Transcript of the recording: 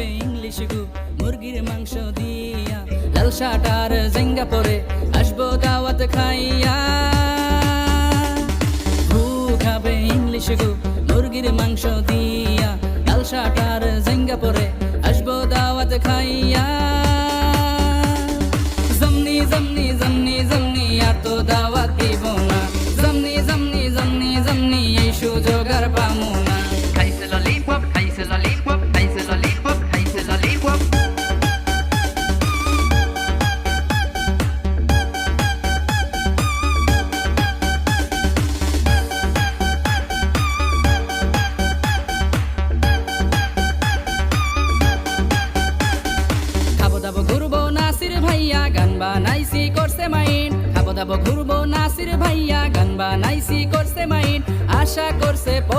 খাবে ইংলিশ গু মুরগির মাংস দিয়া, লাল শার্ট আর জেঙ্গা পরে আসবো দাওয়াত খাইয়া। ভু খাবে ইংলিশ গু মুরগির মাংস দিয়া, লাল শার্ট আর জেঙ্গা পরে আসবো দাওয়াত খাইয়া। জমনি জমনি জমনি জমনি আর তো দাওয়াত দিব না, জমনি জমনি জমনি জমনি এই সুযোগ আর পামু না। খাইছে ললিপপ, খাইছে ললিপপ, খাইছে ললিপপ, খাইছে ললিপপ। খাবো দাবো ঘুরবো নাসির ভাইয়া গান বানাইছি করছে মাইন, খাবো দাবো ঘুরবো নাসির ভাইয়া গান বানাইছি করছে মাইন, আশা করছে